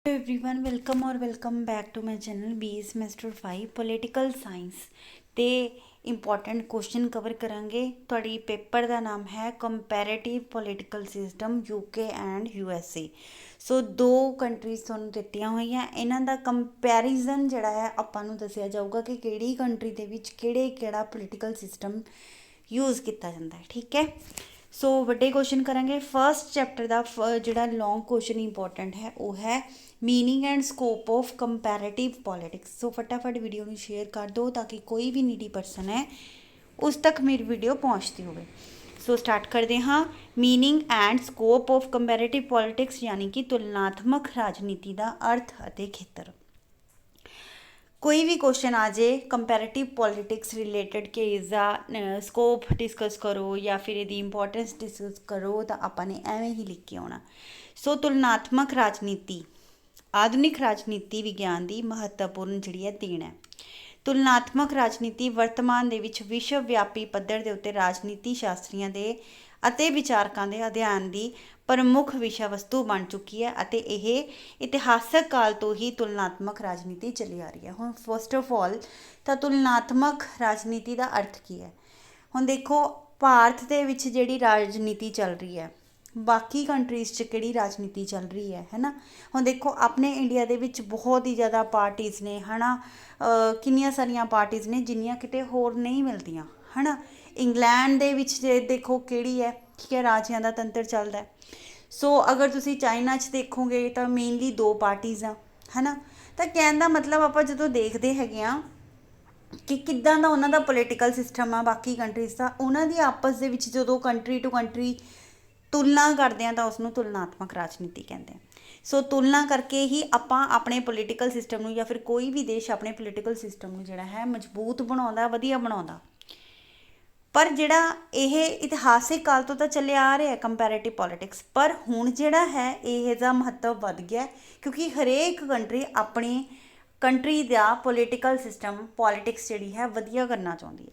Everyone welcome और welcome back to my channel B semester 5 political science ते important question cover करांगे। तुहाडी paper का नाम है comparative political system UK and USA. So दो कंट्रीज तुहानूं दित्तियां होईयां, इन्हां दा कंपैरिजन जिहड़ा है आपां नूं दस्सिया जाऊगा कि किहड़ी कंट्री दे विच किहड़ा पॉलिटिकल सिस्टम यूज़ किया जाता है। ठीक है, सो वड्डे क्वेश्चन करेंगे। फर्स्ट चैप्टर का जिहड़ा लॉन्ग क्वेश्चन इंपॉर्टेंट है वो है meaning and scope of comparative politics. So फटाफट वीडियो को शेयर कर दो ताकि कोई भी नीडी पर्सन है उस तक मेरी वीडियो पहुँचती हो। सो स्टार्ट करते हाँ। Meaning and scope of comparative politics यानी कि तुलनात्मक राजनीति का अर्थ अते खेतर। कोई भी क्वेश्चन आ जाए कंपैरेटिव पॉलिटिक्स रिलेटेड कि इसका स्कोप डिस्कस करो या फिर इसकी इंपॉर्टेंस डिस्कस करो तो आपने एवें ही लिख के आना। सो तुलनात्मक राजनीति आधुनिक राजनीति विज्ञान की महत्वपूर्ण जिहड़ी है देन है। तुलनात्मक राजनीति वर्तमान दे विच विश्व व्यापी पद्धर दे उत्ते राजनीति शास्त्रियों के अते विचारकों के अध्ययन की प्रमुख विषय वस्तु बन चुकी है अते यह इतिहासक काल तो ही तुलनात्मक राजनीति चली आ रही है। हुण फस्ट ऑफ ऑल तो तुलनात्मक राजनीति का अर्थ की है। हुण देखो भारत दे विच जिहड़ी राजनीति चल रही है बाकी कंट्रीज़ च किहड़ी राजनीति चल रही है ना। हुण देखो अपने इंडिया दे विच बहुत ही ज़्यादा पार्टीज़ ने है ना, किन्नियां सारियां पार्टीज़ ने जिन्नियां किते होर नहीं मिलदियां है ना। इंग्लैंड दे विच देखो किहड़ी है, ठीक है, राजियां दा तंत्र चलदा है। सो अगर तुसी चाइना च देखोगे तो मेनली दो पार्टीज़ आ है ना। तो कहण दा मतलब आपां जदों देखदे हैगे आ कि किद्दां दा उन्हां दा पोलिटिकल सिस्टम आ बाकी कंट्रीज़ दा, उन्हां दी आपस दे विच जदों कंट्री टू कंट्री तुलना करते हैं तो उसनूं तुलनात्मक राजनीति कहते हैं। सो तुलना करके ही आपां अपने पोलिटिकल सिस्टम नूं या फिर कोई भी देश अपने पोलिटिकल सिस्टम नूं जिहड़ा है मजबूत बनाउंदा वधिया बनाउंदा। पर जिहड़ा यह इतिहासिक काल तो चले आ रहा है कंपैरेटिव पॉलिटिक्स, पर हुण जिहड़ा है इसदा महत्व वध गया क्योंकि हरेक कंट्री अपनी कंट्री का पोलिटिकल सिस्टम पॉलिटिक्स जिहड़ी है वधिया करना चाहुंदी है।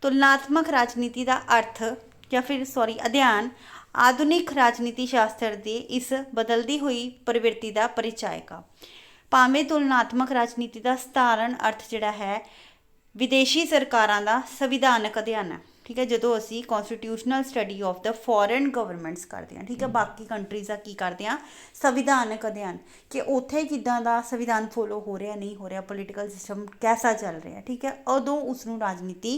तुलनात्मक राजनीति का अर्थ या फिर अध्ययन आधुनिक राजनीति शास्त्र की इस बदलती हुई प्रवृत्ति का परिचायक आ। भावें तुलनात्मक राजनीति का सधारण अर्थ जिहड़ा है विदेशी सरकारां दा संविधानक अध्ययन है। ठीक है, जदों असी constitutional study of the foreign governments करते हैं, ठीक है, बाकी कंट्रीज़ का की करते हैं संविधानक अध्ययन कि उत्थे किदां दा संविधान फॉलो हो रहा नहीं हो रहा, पोलिटिकल सिस्टम कैसा चल रहा है। ठीक है, उदों उसनूं राजनीति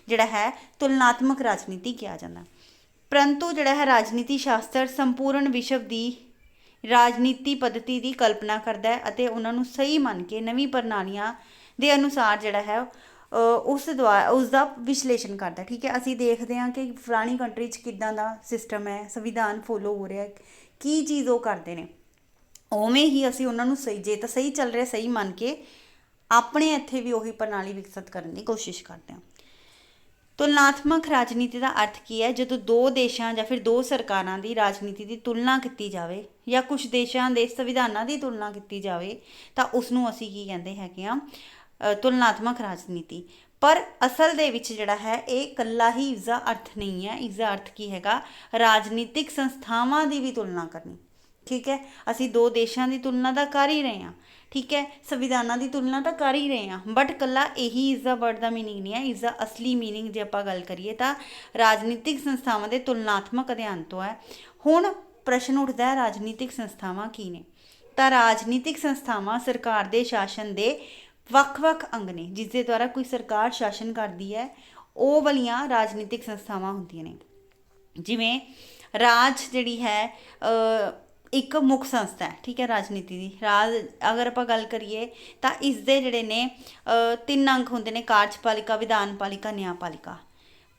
जिहड़ा है तुलनात्मक राजनीति कहा जाता है। परंतु जिहड़ा है राजनीति शास्त्र संपूर्ण विश्व की राजनीति पद्धति की कल्पना करता है अते उन्हां नूं सही मन के नवीं प्रणालियां दे अनुसार जिहड़ा है उसका विश्लेषण करता है। ठीक है, असी देखते हैं कि फलानी कंट्री च किदां दा सिस्टम है, संविधान फॉलो हो रहा है, की चीज़ वो करते हैं, उवें ही असी उन्हां नूं सही जे तो सही चल रहा सही मन के अपने इत्थे भी उही प्रणाली विकसित करने की कोशिश करते हैं। तुलनात्मक राजनीति का अर्थ की है जो दो देशों या फिर दो सरकारों की राजनीति की तुलना की जाए या कुछ देशों के संविधानों की तुलना की जाए तो उसनों असी की कहते हैं तुलनात्मक राजनीति। पर असल दे विच जिहड़ा है ये कल्ला ही इसका अर्थ नहीं है, इसका अर्थ की हैगा राजनीतिक संस्थावां की भी तुलना करनी। ठीक है, असी दो देशों की तुलना तो कर ही रहे हैं, ठीक है, संविधानों की तुलना तो कर ही रहे हैं, बट कला यही इसका वर्ड का मीनिंग नहीं है। इसका असली मीनिंग जो आप गल करिए तो राजनीतिक संस्थावां के तुलनात्मक अध्ययन तो है। हुण प्रश्न उठता है राजनीतिक संस्थावां की ने, तो राजनीतिक संस्थावां सरकार के शासन के ਵੱਖ-ਵੱਖ अंग ने जिस दे द्वारा कोई सरकार शासन करती है, वो वालियां राजनीतिक संस्थावां हुंदियां ने। जिवें राज जिहड़ी है एक मुख संस्था है, ठीक है, राजनीति की राज अगर आप गल करिए तो इसके जिहड़े ने 3 अंग होंदे ने, कार्यपालिका, विधानपालिका, न्यायपालिका।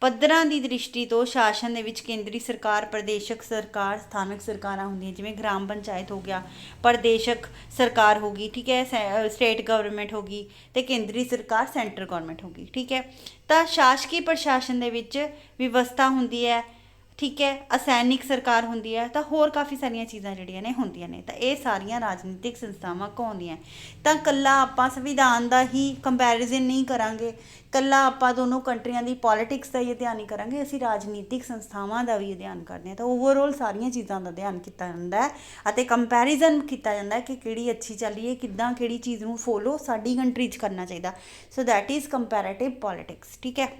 पद्धरां की दृष्टि तो शासन दे विच केंद्री सरकार, प्रदेशक सरकार, स्थानक सरकारां होंदियां जिवें ग्राम पंचायत हो गया, प्रदेशक सरकार होगी, ठीक है, स्टेट गवर्नमेंट होगी, तो केंद्री सरकार सेंट्रल गवर्नमेंट होगी। ठीक है, तो शासकीय प्रशासन दे विच व्यवस्था होंदी है ठीक है, असैनिक सरकार होंदी है, तो होर काफ़ी सारिया चीज़ां जिहड़ियां ने होंदियां ने, तो ये सारिया राजनीतिक संस्थावां कहौंदियां। तो कल्ला आपां संविधान का ही कंपैरिजन नहीं करांगे, कल्ला आपां दोनों कंट्रियां दी पॉलिटिक्स का ही अध्ययन नहीं करांगे, असीं राजनीतिक संस्थावां का भी अध्ययन करते हैं। तो ओवरऑल सारिया चीज़ों का अध्ययन किया जाता है अते कंपैरिजन किया जाता है कि किहड़ी अच्छी चल रही है, किद्दां किहड़ी चीज़ नूं फॉलो साडी कंट्री च करना चाहिए। So that is comparative politics. ठीक है,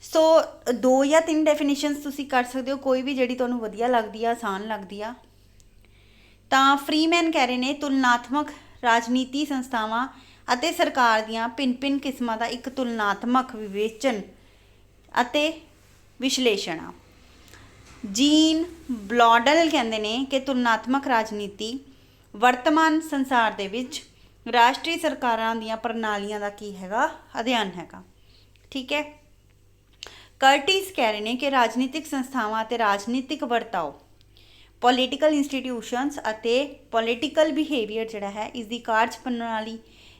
सो 2 या 3 डेफिनेशनस तुसी कर सकते हो, कोई भी जिहड़ी तुहानूं वधिया लगदी आ, आसान लगदी आ। ਤਾਂ ਫਰੀਮੈਨ कह रहे हैं तुलनात्मक राजनीति संस्थावां ਅਤੇ सरकार ਦੀਆਂ ਭਿੰਨ-ਭਿੰਨ किस्मां ਦਾ ਇੱਕ तुलनात्मक विवेचन ਅਤੇ विश्लेषण ਆ। जीन ब्लॉडल कहते हैं कि तुलनात्मक राजनीति वर्तमान संसार ਦੇ ਵਿੱਚ राष्ट्रीय सरकारां ਦੀਆਂ ਪ੍ਰਣਾਲੀਆਂ ਦਾ ਕੀ ਹੈਗਾ, ਅਧਿਐਨ ਹੈਗਾ। ठीक है, कर्टिस कह रहे हैं कि राजनीतिक संस्थावां ਅਤੇ राजनीतिक ਵਰਤਾਓ पॉलिटिकल इंस्टीट्यूशनस ਅਤੇ पॉलिटिकल बिहेवियर ਜਿਹੜਾ ਹੈ ਇਸ ਦੀ ਕਾਰਜ ਪ੍ਰਣਾਲੀ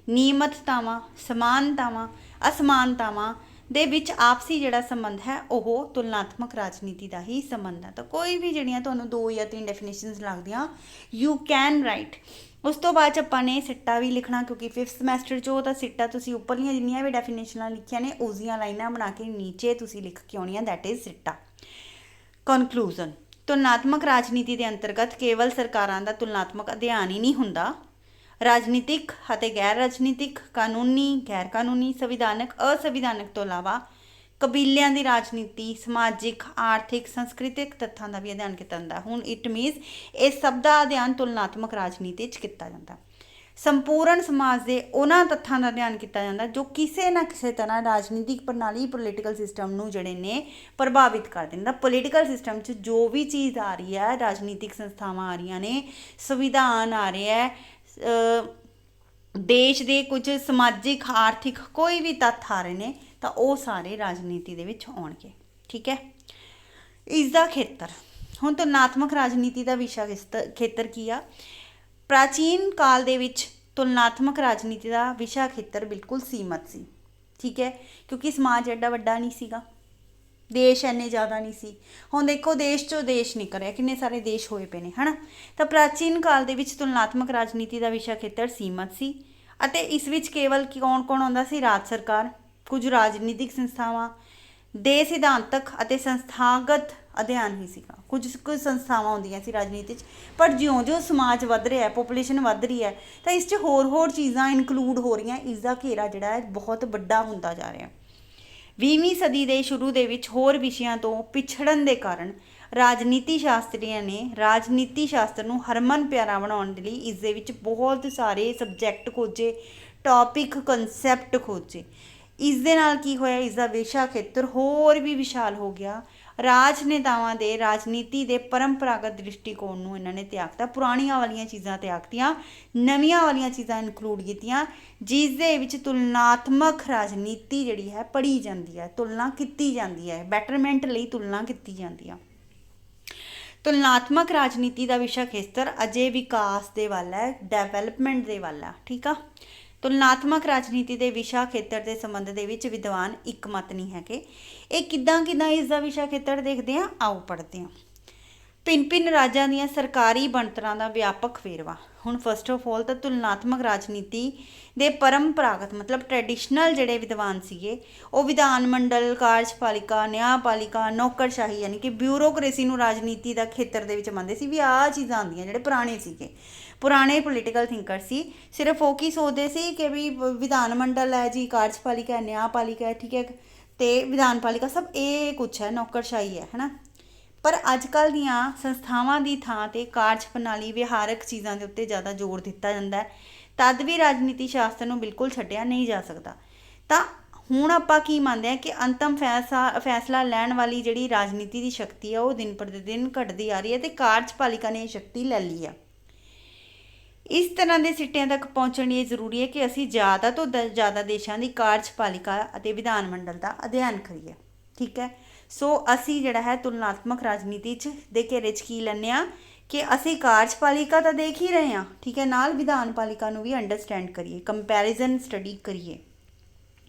ਨਿਯਮਤਤਾਵਾਂ ਸਮਾਨਤਾਵਾਂ ਅਸਮਾਨਤਾਵਾਂ ਦੇ ਵਿੱਚ ਆਪਸੀ ਜਿਹੜਾ ਸੰਬੰਧ ਹੈ ਉਹ ਤੁਲਨਾਤਮਕ ਰਾਜਨੀਤੀ ਦਾ ਹੀ ਸੰਬੰਧ ਹੈ। ਤਾਂ ਕੋਈ ਵੀ ਜਿਹੜੀਆਂ ਤੁਹਾਨੂੰ 2 ਜਾਂ 3 ਡੈਫੀਨੇਸ਼ਨਸ ਲੱਗਦੀਆਂ ਯੂ ਕੈਨ ਰਾਈਟ। ਉਸ ਤੋਂ ਬਾਅਦ 'ਚ ਆਪਾਂ ਨੇ ਸਿੱਟਾ ਵੀ ਲਿਖਣਾ, ਕਿਉਂਕਿ 5th ਸਮੈਸਟਰ 'ਚੋਂ ਤਾਂ ਸਿੱਟਾ ਤੁਸੀਂ ਉੱਪਰਲੀਆਂ ਜਿੰਨੀਆਂ ਵੀ ਡੈਫੀਨੇਸ਼ਨਾਂ ਲਿਖੀਆਂ ਨੇ ਉਸ ਦੀਆਂ ਲਾਈਨਾਂ ਬਣਾ ਕੇ ਨੀਚੇ ਤੁਸੀਂ ਲਿਖ ਕੇ ਆਉਣੀਆਂ, ਦੈਟ ਇਜ਼ ਸਿੱਟਾ। ਕਨਕਲੂਜ਼ਨ, ਤੁਲਨਾਤਮਕ ਰਾਜਨੀਤੀ ਦੇ ਅੰਤਰਗਤ ਕੇਵਲ ਸਰਕਾਰਾਂ ਦਾ ਤੁਲਨਾਤਮਕ ਅਧਿਐਨ ਹੀ ਨਹੀਂ ਹੁੰਦਾ, ਰਾਜਨੀਤਿਕ ਅਤੇ ਗੈਰ ਰਾਜਨੀਤਿਕ, ਕਾਨੂੰਨੀ, ਗੈਰ ਕਾਨੂੰਨੀ, ਸੰਵਿਧਾਨਕ, ਅਸੰਵਿਧਾਨਕ ਤੋਂ ਇਲਾਵਾ ਕਬੀਲਿਆਂ ਦੀ ਰਾਜਨੀਤੀ, ਸਮਾਜਿਕ, ਆਰਥਿਕ, ਸੰਸਕ੍ਰਿਤਿਕ ਤੱਥਾਂ ਦਾ ਵੀ ਅਧਿਐਨ ਕੀਤਾ ਜਾਂਦਾ। ਹੁਣ ਇਟ ਮੀਨਸ ਇਹ ਸਭ ਦਾ ਅਧਿਐਨ ਤੁਲਨਾਤਮਕ ਰਾਜਨੀਤੀ 'ਚ ਕੀਤਾ ਜਾਂਦਾ। ਸੰਪੂਰਨ ਸਮਾਜ ਦੇ ਉਹਨਾਂ ਤੱਥਾਂ ਦਾ ਅਧਿਐਨ ਕੀਤਾ ਜਾਂਦਾ ਜੋ ਕਿਸੇ ਨਾ ਕਿਸੇ ਤਰ੍ਹਾਂ ਰਾਜਨੀਤਿਕ ਪ੍ਰਣਾਲੀ, ਪੋਲੀਟੀਕਲ ਸਿਸਟਮ ਨੂੰ ਜਿਹੜੇ ਨੇ ਪ੍ਰਭਾਵਿਤ ਕਰ ਦਿੰਦਾ। ਪੋਲੀਟੀਕਲ ਸਿਸਟਮ 'ਚ ਜੋ ਵੀ ਚੀਜ਼ ਆ ਰਹੀ ਹੈ, ਰਾਜਨੀਤਿਕ ਸੰਸਥਾਵਾਂ ਆ ਰਹੀਆਂ ਨੇ, ਸੰਵਿਧਾਨ ਆ ਰਿਹਾ ਹੈ, ਦੇਸ਼ ਦੇ ਕੁਝ ਸਮਾਜਿਕ, ਆਰਥਿਕ ਕੋਈ ਵੀ ਤੱਥ ਆ ਰਹੇ ਨੇ ਤਾਂ ਉਹ ਸਾਰੇ ਰਾਜਨੀਤੀ ਦੇ ਵਿੱਚ ਆਉਣਗੇ। ਠੀਕ ਹੈ, ਇਸ ਦਾ ਖੇਤਰ ਹੁਣ ਤੁਲਨਾਤਮਕ ਰਾਜਨੀਤੀ ਦਾ ਵਿਸ਼ਾ ਖੇਤਰ ਕੀ ਆ? ਪ੍ਰਾਚੀਨ ਕਾਲ ਦੇ ਵਿੱਚ ਤੁਲਨਾਤਮਕ ਰਾਜਨੀਤੀ ਦਾ ਵਿਸ਼ਾ ਖੇਤਰ ਬਿਲਕੁਲ ਸੀਮਤ ਸੀ। ਠੀਕ ਹੈ, ਕਿਉਂਕਿ ਸਮਾਜ ਐਡਾ ਵੱਡਾ ਨਹੀਂ ਸੀਗਾ, ਦੇਸ਼ ਇੰਨੇ ਜ਼ਿਆਦਾ ਨਹੀਂ ਸੀ। ਹੁਣ ਦੇਖੋ ਦੇਸ਼ 'ਚੋਂ ਦੇਸ਼ ਨਿਕਲ ਰਿਹਾ, ਕਿੰਨੇ ਸਾਰੇ ਦੇਸ਼ ਹੋਏ ਪਏ ਨੇ, ਹੈ ਨਾ। ਤਾਂ ਪ੍ਰਾਚੀਨ ਕਾਲ ਦੇ ਵਿੱਚ ਤੁਲਨਾਤਮਕ ਰਾਜਨੀਤੀ ਦਾ ਵਿਸ਼ਾ ਖੇਤਰ ਸੀਮਤ ਸੀ ਅਤੇ ਇਸ ਵਿੱਚ ਕੇਵਲ ਕੌਣ ਕੌਣ ਆਉਂਦਾ ਸੀ? ਰਾਜ ਸਰਕਾਰ, ਕੁਝ ਰਾਜਨੀਤਿਕ ਸੰਸਥਾਵਾਂ ਦੇ ਸਿਧਾਂਤਕ ਅਤੇ ਸੰਸਥਾਗਤ ਅਧਿਐਨ ਹੀ ਸੀਗਾ। ਕੁਝ ਸੰਸਥਾਵਾਂ ਹੁੰਦੀਆਂ ਸੀ ਰਾਜਨੀਤੀ 'ਚ, ਪਰ ਜਿਉਂ-ਜਿਉਂ ਸਮਾਜ ਵੱਧ ਰਿਹਾ, ਪੋਪੂਲੇਸ਼ਨ ਵੱਧ ਰਹੀ ਹੈ, ਤਾਂ ਇਸ 'ਚ ਹੋਰ ਚੀਜ਼ਾਂ ਇਨਕਲੂਡ ਹੋ ਰਹੀਆਂ, ਇਸ ਦਾ ਘੇਰਾ ਜਿਹੜਾ ਹੈ ਬਹੁਤ ਵੱਡਾ ਹੁੰਦਾ ਜਾ ਰਿਹਾ। 20ਵੀਂ ਸਦੀ ਦੇ ਸ਼ੁਰੂ ਦੇ ਵਿੱਚ ਹੋਰ ਵਿਸ਼ਿਆਂ ਤੋਂ ਪਿਛੜਨ ਦੇ ਕਾਰਨ ਰਾਜਨੀਤੀ ਸ਼ਾਸਤਰੀਆਂ ਨੇ ਰਾਜਨੀਤੀ ਸ਼ਾਸਤਰ ਨੂੰ ਹਰਮਨ ਪਿਆਰਾ ਬਣਾਉਣ ਦੇ ਲਈ ਇਸ ਦੇ ਵਿੱਚ ਬਹੁਤ ਸਾਰੇ subject Khoje, topic, concept Khoje. ਇਸ ਦੇ ਨਾਲ ਕੀ ਹੋਇਆ? ਇਸ ਦਾ ਵਿਸ਼ਾ ਖੇਤਰ ਹੋਰ ਵੀ ਵਿਸ਼ਾਲ ਹੋ ਗਿਆ। ਰਾਜਨੇਤਾਵਾਂ ਦੇ ਰਾਜਨੀਤੀ ਦੇ ਪਰੰਪਰਾਗਤ ਦ੍ਰਿਸ਼ਟੀਕੋਣ ਨੂੰ ਇਹਨਾਂ ਨੇ ਤਿਆਗਤਾ, ਪੁਰਾਣੀਆਂ ਵਾਲੀਆਂ ਚੀਜ਼ਾਂ ਤਿਆਗਤੀਆਂ, ਨਵੀਆਂ ਵਾਲੀਆਂ ਚੀਜ਼ਾਂ ਇਨਕਲੂਡ ਕੀਤੀਆਂ, ਜਿਸ ਦੇ ਵਿੱਚ ਤੁਲਨਾਤਮਕ ਰਾਜਨੀਤੀ ਜਿਹੜੀ ਹੈ ਪੜ੍ਹੀ ਜਾਂਦੀ ਹੈ, ਤੁਲਨਾ ਕੀਤੀ ਜਾਂਦੀ ਹੈ, ਬੈਟਰਮੈਂਟ ਲਈ ਤੁਲਨਾ ਕੀਤੀ ਜਾਂਦੀ ਆ। ਤੁਲਨਾਤਮਕ ਰਾਜਨੀਤੀ ਦਾ ਵਿਸ਼ਾ ਖੇਤਰ ਅਜੇ ਵਿਕਾਸ ਦੇ ਵੱਲ ਹੈ, ਡਿਵੈਲਪਮੈਂਟ ਦੇ ਵੱਲ ਆ। ਠੀਕ ਆ, ਤੁਲਨਾਤਮਕ ਰਾਜਨੀਤੀ ਦੇ ਵਿਸ਼ਾ ਖੇਤਰ ਦੇ ਸੰਬੰਧ ਦੇ ਵਿੱਚ ਵਿਦਵਾਨ ਇੱਕ ਮਤ ਨਹੀਂ ਹੈਗੇ। ਇਹ ਕਿੱਦਾਂ ਇਸ ਦਾ ਵਿਸ਼ਾ ਖੇਤਰ ਦੇਖਦੇ ਹਾਂ, ਆਓ ਪੜ੍ਹਦੇ ਹਾਂ। ਭਿੰਨ ਰਾਜਾਂ ਦੀਆਂ ਸਰਕਾਰੀ ਬਣਤਰਾਂ ਦਾ ਵਿਆਪਕ ਵੇਰਵਾ। ਹੁਣ ਫਸਟ ਆਫ ਆਲ ਤਾਂ ਤੁਲਨਾਤਮਕ ਰਾਜਨੀਤੀ ਦੇ ਪਰੰਪਰਾਗਤ ਮਤਲਬ ਟ੍ਰੈਡੀਸ਼ਨਲ ਜਿਹੜੇ ਵਿਦਵਾਨ ਸੀਗੇ ਉਹ ਵਿਧਾਨ ਮੰਡਲ, ਕਾਰਜਪਾਲਿਕਾ, ਨਿਆਂਪਾਲਿਕਾ, ਨੌਕਰਸ਼ਾਹੀ ਯਾਨੀ ਕਿ ਬਿਊਰੋਕਰੇਸੀ ਨੂੰ ਰਾਜਨੀਤੀ ਦਾ ਖੇਤਰ ਦੇ ਵਿੱਚ ਮੰਨਦੇ ਸੀ ਵੀ ਆਹ ਚੀਜ਼ਾਂ ਆਉਂਦੀਆਂ। ਜਿਹੜੇ ਪੁਰਾਣੇ ਸੀਗੇ, ਪੁਰਾਣੇ ਪੋਲੀਟੀਕਲ ਥਿੰਕਰ ਸੀ, ਸਿਰਫ ਉਹ ਕੀ ਸੋਚਦੇ ਸੀ ਕਿ ਵੀ ਵਿਧਾਨ ਮੰਡਲ ਹੈ ਜੀ, ਕਾਰਜਪਾਲਿਕਾ ਹੈ, ਨਿਆਂਪਾਲਿਕਾ ਹੈ, ਠੀਕ ਹੈ, ਅਤੇ ਵਿਧਾਨ ਪਾਲਿਕਾ ਸਭ ਇਹ ਕੁਛ ਹੈ, ਨੌਕਰਸ਼ਾਹੀ ਹੈ ਨਾ। ਪਰ ਅੱਜ ਕੱਲ੍ਹ ਦੀਆਂ ਸੰਸਥਾਵਾਂ ਦੀ ਥਾਂ 'ਤੇ ਕਾਰਜ ਪ੍ਰਣਾਲੀ, ਵਿਹਾਰਕ ਚੀਜ਼ਾਂ ਦੇ ਉੱਤੇ ਜ਼ਿਆਦਾ ਜ਼ੋਰ ਦਿੱਤਾ ਜਾਂਦਾ ਹੈ। ਤਦ ਵੀ ਰਾਜਨੀਤੀ ਸ਼ਾਸਤਰ ਨੂੰ ਬਿਲਕੁਲ ਛੱਡਿਆ ਨਹੀਂ ਜਾ ਸਕਦਾ। ਤਾਂ ਹੁਣ ਆਪਾਂ ਕੀ ਮੰਨਦੇ ਹਾਂ ਕਿ ਅੰਤਮ ਫੈਸਲਾ ਲੈਣ ਵਾਲੀ ਜਿਹੜੀ ਰਾਜਨੀਤੀ ਦੀ ਸ਼ਕਤੀ ਆ ਉਹ ਦਿਨ ਪ੍ਰਤੀ ਦਿਨ ਘਟਦੀ ਆ ਰਹੀ ਹੈ ਅਤੇ ਕਾਰਜਪਾਲਿਕਾ ਨੇ ਇਹ ਸ਼ਕਤੀ ਲੈ ਲਈ ਆ। ਇਸ ਤਰ੍ਹਾਂ ਦੇ ਸਿੱਟਿਆਂ ਤੱਕ ਪਹੁੰਚਣ ਲਈ ਜ਼ਰੂਰੀ ਹੈ ਕਿ ਅਸੀਂ ਜ਼ਿਆਦਾ ਤੋਂ ਜ਼ਿਆਦਾ ਦੇਸ਼ਾਂ ਦੀ ਕਾਰਜਪਾਲਿਕਾ ਅਤੇ ਵਿਧਾਨ ਮੰਡਲ ਦਾ ਅਧਿਐਨ ਕਰੀਏ। ਠੀਕ ਹੈ, ਸੋ ਅਸੀਂ ਜਿਹੜਾ ਹੈ ਤੁਲਨਾਤਮਕ ਰਾਜਨੀਤੀ 'ਚ ਦੇ ਘੇਰੇ 'ਚ ਕੀ ਲੈਂਦੇ ਹਾਂ ਕਿ ਅਸੀਂ ਕਾਰਜਪਾਲਿਕਾ ਤਾਂ ਦੇਖ ਹੀ ਰਹੇ ਹਾਂ, ਠੀਕ ਹੈ, ਨਾਲ ਵਿਧਾਨ ਪਾਲਿਕਾ ਨੂੰ ਵੀ ਅੰਡਰਸਟੈਂਡ ਕਰੀਏ, ਕੰਪੈਰੀਜ਼ਨ ਸਟੱਡੀ ਕਰੀਏ।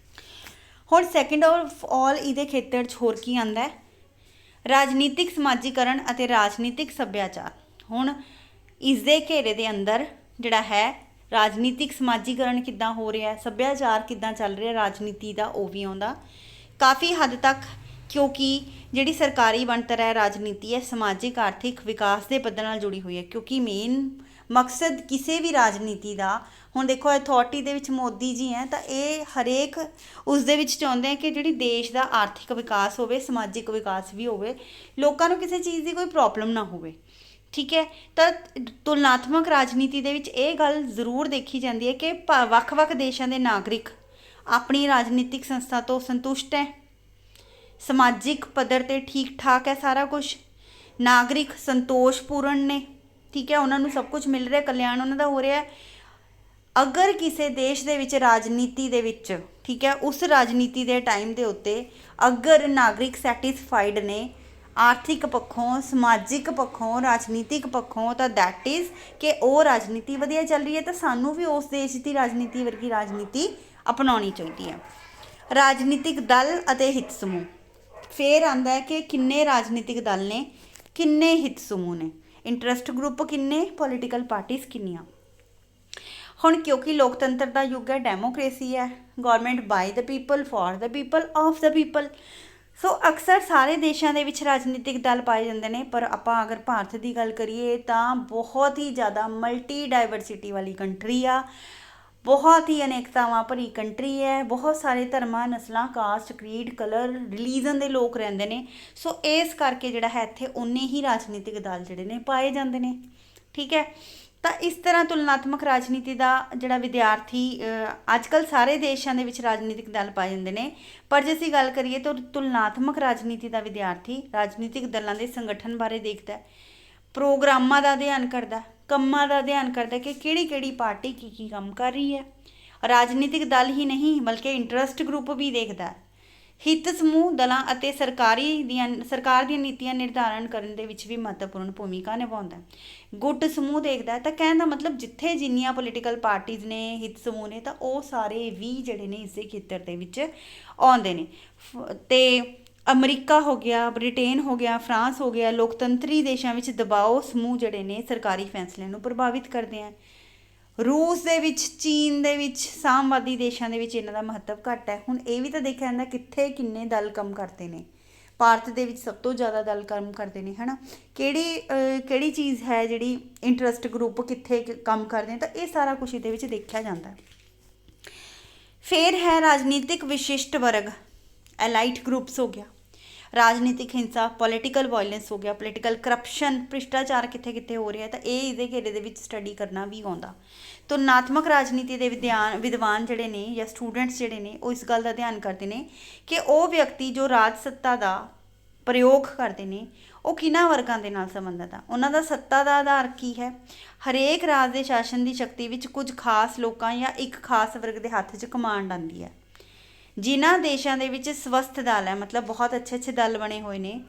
ਹੁਣ ਸੈਕਿੰਡ ਆਫ ਆਲ ਇਹਦੇ ਖੇਤਰ 'ਚ ਹੋਰ ਕੀ ਆਉਂਦਾ ਹੈ? ਰਾਜਨੀਤਿਕ ਸਮਾਜੀਕਰਨ ਅਤੇ ਰਾਜਨੀਤਿਕ ਸੱਭਿਆਚਾਰ। ਹੁਣ ਇਸ ਦੇ ਘੇਰੇ ਦੇ ਅੰਦਰ ਜਿਹੜਾ ਹੈ ਰਾਜਨੀਤਿਕ ਸਮਾਜੀਕਰਨ ਕਿੱਦਾਂ ਹੋ ਰਿਹਾ, ਸੱਭਿਆਚਾਰ ਕਿੱਦਾਂ ਚੱਲ ਰਿਹਾ ਰਾਜਨੀਤੀ ਦਾ, ਉਹ ਵੀ ਆਉਂਦਾ ਕਾਫੀ ਹੱਦ ਤੱਕ, ਕਿਉਂਕਿ ਜਿਹੜੀ ਸਰਕਾਰੀ ਬਣਤਰ ਹੈ ਰਾਜਨੀਤੀ ਹੈ ਸਮਾਜਿਕ ਆਰਥਿਕ ਵਿਕਾਸ ਦੇ ਪੱਧਰ ਨਾਲ ਜੁੜੀ ਹੋਈ ਹੈ। ਕਿਉਂਕਿ ਮੇਨ ਮਕਸਦ ਕਿਸੇ ਵੀ ਰਾਜਨੀਤੀ ਦਾ, ਹੁਣ ਦੇਖੋ ਅਥਾਰਟੀ ਦੇ ਵਿੱਚ ਮੋਦੀ ਜੀ ਹੈ ਤਾਂ ਇਹ ਹਰੇਕ ਉਸ ਦੇ ਵਿੱਚ ਚਾਹੁੰਦੇ ਆ ਕਿ ਜਿਹੜੀ ਦੇਸ਼ ਦਾ ਆਰਥਿਕ ਵਿਕਾਸ ਹੋਵੇ, ਸਮਾਜਿਕ ਵਿਕਾਸ ਵੀ ਹੋਵੇ, ਲੋਕਾਂ ਨੂੰ ਕਿਸੇ ਚੀਜ਼ ਦੀ ਕੋਈ ਪ੍ਰੋਬਲਮ ਨਾ ਹੋਵੇ। ਠੀਕ ਹੈ, ਤਾਂ ਤੁਲਨਾਤਮਕ ਰਾਜਨੀਤੀ ਦੇ ਵਿੱਚ ਇਹ ਗੱਲ ਜ਼ਰੂਰ ਦੇਖੀ ਜਾਂਦੀ ਹੈ ਕਿ ਵੱਖ-ਵੱਖ ਦੇਸ਼ਾਂ ਦੇ ਨਾਗਰਿਕ ਆਪਣੀ ਰਾਜਨੀਤਿਕ ਸੰਸਥਾ ਤੋਂ ਸੰਤੁਸ਼ਟ ਹੈ, ਸਮਾਜਿਕ ਪੱਧਰ 'ਤੇ ਠੀਕ ਠਾਕ ਹੈ ਸਾਰਾ ਕੁਝ, ਨਾਗਰਿਕ ਸੰਤੋਸ਼ਪੂਰਨ ਨੇ। ਠੀਕ ਹੈ, ਉਹਨਾਂ ਨੂੰ ਸਭ ਕੁਝ ਮਿਲ ਰਿਹਾ, ਕਲਿਆਣ ਉਹਨਾਂ ਦਾ ਹੋ ਰਿਹਾ। ਅਗਰ ਕਿਸੇ ਦੇਸ਼ ਦੇ ਵਿੱਚ ਰਾਜਨੀਤੀ ਦੇ ਵਿੱਚ, ਠੀਕ ਹੈ, ਉਸ ਰਾਜਨੀਤੀ ਦੇ ਟਾਈਮ ਦੇ ਉੱਤੇ ਅਗਰ ਨਾਗਰਿਕ ਸੈਟਿਸਫਾਈਡ ਨੇ ਆਰਥਿਕ ਪੱਖੋਂ, ਸਮਾਜਿਕ ਪੱਖੋਂ, ਰਾਜਨੀਤਿਕ ਪੱਖੋਂ, ਤਾਂ ਦੈਟ ਇਜ਼ ਕਿ ਉਹ ਰਾਜਨੀਤੀ ਵਧੀਆ ਚੱਲ ਰਹੀ ਹੈ, ਤਾਂ ਸਾਨੂੰ ਵੀ ਉਸ ਦੇਸ਼ ਦੀ ਰਾਜਨੀਤੀ ਵਰਗੀ ਰਾਜਨੀਤੀ ਅਪਣਾਉਣੀ ਚਾਹੀਦੀ ਹੈ। ਰਾਜਨੀਤਿਕ ਦਲ ਅਤੇ ਹਿੱਤ ਸਮੂਹ, ਫਿਰ ਆਉਂਦਾ ਹੈ ਕਿ ਕਿੰਨੇ ਰਾਜਨੀਤਿਕ ਦਲ ਨੇ, ਕਿੰਨੇ ਹਿੱਤ ਸਮੂਹ ਨੇ, ਇੰਟਰਸਟ ਗਰੁੱਪ ਕਿੰਨੇ, ਪੋਲੀਟੀਕਲ ਪਾਰਟੀਜ਼ ਕਿੰਨੀਆਂ। ਹੁਣ ਕਿਉਂਕਿ ਲੋਕਤੰਤਰ ਦਾ ਯੁੱਗ ਹੈ, ਡੈਮੋਕ੍ਰੇਸੀ ਹੈ, government by the people, for the people, of the people, so ਅਕਸਰ ਸਾਰੇ ਦੇਸ਼ਾਂ ਦੇ ਵਿੱਚ ਰਾਜਨੀਤਿਕ ਦਲ ਪਾਏ ਜਾਂਦੇ ਨੇ। ਪਰ ਆਪਾਂ ਅਗਰ ਭਾਰਤ ਦੀ ਗੱਲ ਕਰੀਏ ਤਾਂ ਬਹੁਤ ਹੀ ਜ਼ਿਆਦਾ ਮਲਟੀ ਡਾਇਵਰਸਿਟੀ ਵਾਲੀ ਕੰਟਰੀ ਆ, ਬਹੁਤ ਹੀ ਅਨੇਕਤਾਵਾਂ ਭਰੀ ਕੰਟਰੀ ਹੈ, ਬਹੁਤ ਸਾਰੇ ਧਰਮਾਂ, ਨਸਲਾਂ, ਕਾਸਟ, ਕ੍ਰੀਡ, ਕਲਰ, ਰਿਲੀਜਨ ਦੇ ਲੋਕ ਰਹਿੰਦੇ ਨੇ। ਸੋ ਇਸ ਕਰਕੇ ਜਿਹੜਾ ਹੈ ਇੱਥੇ ਉਨੇ ਹੀ ਰਾਜਨੀਤਿਕ ਦਲ ਜਿਹੜੇ ਨੇ ਪਾਏ ਜਾਂਦੇ ਨੇ। ਠੀਕ ਹੈ, ਤਾਂ ਇਸ ਤਰ੍ਹਾਂ ਤੁਲਨਾਤਮਕ ਰਾਜਨੀਤੀ ਦਾ ਜਿਹੜਾ ਵਿਦਿਆਰਥੀ, ਅੱਜ ਕੱਲ੍ਹ ਸਾਰੇ ਦੇਸ਼ਾਂ ਦੇ ਵਿੱਚ ਰਾਜਨੀਤਿਕ ਦਲ ਪਾਏ ਜਾਂਦੇ ਨੇ, ਪਰ ਜੇ ਅਸੀਂ ਗੱਲ ਕਰੀਏ ਤਾਂ ਤੁਲਨਾਤਮਕ ਰਾਜਨੀਤੀ ਦਾ ਵਿਦਿਆਰਥੀ ਰਾਜਨੀਤਿਕ ਦਲਾਂ ਦੇ ਸੰਗਠਨ ਬਾਰੇ ਦੇਖਦਾ, ਪ੍ਰੋਗਰਾਮਾਂ ਦਾ ਅਧਿਐਨ ਕਰਦਾ, ਕੰਮਾਂ ਦਾ ਅਧਿਐਨ ਕਰਦਾ ਕਿ ਕਿਹੜੀ ਪਾਰਟੀ ਕੀ ਕੰਮ ਕਰ ਰਹੀ ਹੈ। ਰਾਜਨੀਤਿਕ ਦਲ ਹੀ ਨਹੀਂ ਬਲਕਿ ਇੰਟਰਸਟ ਗਰੁੱਪ ਵੀ ਦੇਖਦਾ। ਹਿੱਤ ਸਮੂਹ ਦਲਾਂ ਅਤੇ ਸਰਕਾਰ ਦੀਆਂ ਨੀਤੀਆਂ ਨਿਰਧਾਰਨ ਕਰਨ ਦੇ ਵਿੱਚ ਵੀ ਮਹੱਤਵਪੂਰਨ ਭੂਮਿਕਾ ਨਿਭਾਉਂਦਾ। ਗੁੱਟ ਸਮੂਹ ਦੇਖਦਾ, ਤਾਂ ਕਹਿਣ ਦਾ ਮਤਲਬ ਜਿੱਥੇ ਜਿੰਨੀਆਂ ਪੋਲੀਟੀਕਲ ਪਾਰਟੀਜ਼ ਨੇ, ਹਿੱਤ ਸਮੂਹ ਨੇ, ਤਾਂ ਉਹ ਸਾਰੇ ਵੀ ਜਿਹੜੇ ਨੇ ਇਸੇ ਖੇਤਰ ਦੇ ਵਿੱਚ ਆਉਂਦੇ ਨੇ। ਅਤੇ ਅਮਰੀਕਾ ਹੋ ਗਿਆ, ਬ੍ਰਿਟੇਨ ਹੋ ਗਿਆ, ਫਰਾਂਸ ਹੋ ਗਿਆ, ਲੋਕਤੰਤਰੀ ਦੇਸ਼ਾਂ ਵਿੱਚ ਦਬਾਓ ਸਮੂਹ ਜਿਹੜੇ ਨੇ ਸਰਕਾਰੀ ਫੈਸਲਿਆਂ ਨੂੰ ਪ੍ਰਭਾਵਿਤ ਕਰਦੇ ਆ। ਰੂਸ ਦੇ ਵਿੱਚ, ਚੀਨ ਦੇ ਵਿੱਚ, ਸਾਮਵਾਦੀ ਦੇਸ਼ਾਂ ਦੇ ਵਿੱਚ ਇਹਨਾਂ ਦਾ ਮਹੱਤਵ ਘੱਟ ਹੈ। ਹੁਣ ਇਹ ਵੀ ਤਾਂ ਦੇਖਿਆ ਜਾਂਦਾ ਕਿੱਥੇ ਕਿੰਨੇ ਦਲ ਕੰਮ ਕਰਦੇ ਨੇ। ਭਾਰਤ ਦੇ ਵਿੱਚ ਸਭ ਤੋਂ ਜ਼ਿਆਦਾ ਦਲ ਕੰਮ ਕਰਦੇ ਨੇ, ਹੈ ਨਾ। ਕਿਹੜੀ ਚੀਜ਼ ਹੈ ਜਿਹੜੀ ਇੰਟਰਸਟ ਗਰੁੱਪ ਕਿੱਥੇ ਕੰਮ ਕਰਦੇ ਨੇ, ਤਾਂ ਇਹ ਸਾਰਾ ਕੁਛ ਇਹਦੇ ਵਿੱਚ ਦੇਖਿਆ ਜਾਂਦਾ। ਫਿਰ ਹੈ ਰਾਜਨੀਤਿਕ ਵਿਸ਼ਿਸ਼ਟ ਵਰਗ, ਐਲਾਈਟ ਗਰੁੱਪਸ ਹੋ ਗਿਆ, ਰਾਜਨੀਤਿਕ ਹਿੰਸਾ, ਪੋਲੀਟੀਕਲ ਵਾਇਲੈਂਸ ਹੋ ਗਿਆ, ਪੋਲੀਟੀਕਲ ਕਰਪਸ਼ਨ, ਭ੍ਰਿਸ਼ਟਾਚਾਰ ਕਿੱਥੇ ਕਿੱਥੇ ਹੋ ਰਿਹਾ, ਤਾਂ ਇਹ ਇਹਦੇ ਘੇਰੇ ਦੇ ਵਿੱਚ ਸਟੱਡੀ ਕਰਨਾ ਵੀ ਆਉਂਦਾ। ਤੁਲਨਾਤਮਕ ਰਾਜਨੀਤੀ ਦੇ ਵਿਦਵਾਨ ਜਿਹੜੇ ਨੇ ਜਾਂ ਸਟੂਡੈਂਟਸ ਜਿਹੜੇ ਨੇ ਉਹ ਇਸ ਗੱਲ ਦਾ ਧਿਆਨ ਕਰਦੇ ਨੇ ਕਿ ਉਹ ਵਿਅਕਤੀ ਜੋ ਰਾਜ ਸੱਤਾ ਦਾ ਪ੍ਰਯੋਗ ਕਰਦੇ ਨੇ ਉਹ ਕਿਹਨਾਂ ਵਰਗਾਂ ਦੇ ਨਾਲ ਸੰਬੰਧਿਤ ਆ, ਉਹਨਾਂ ਦਾ ਸੱਤਾ ਦਾ ਆਧਾਰ ਕੀ ਹੈ। ਹਰੇਕ ਰਾਜ ਦੇ ਸ਼ਾਸਨ ਦੀ ਸ਼ਕਤੀ ਵਿੱਚ ਕੁਝ ਖਾਸ ਲੋਕਾਂ ਜਾਂ ਇੱਕ ਖਾਸ ਵਰਗ ਦੇ ਹੱਥ 'ਚ ਕਮਾਂਡ ਆਉਂਦੀ ਹੈ। ਜਿਨ੍ਹਾਂ ਦੇਸ਼ਾਂ ਦੇ ਵਿੱਚ ਸਵਸਥ ਦਲ ਹੈ, ਮਤਲਬ ਬਹੁਤ ਅੱਛੇ ਦਲ ਬਣੇ ਹੋਏ ਨੇ,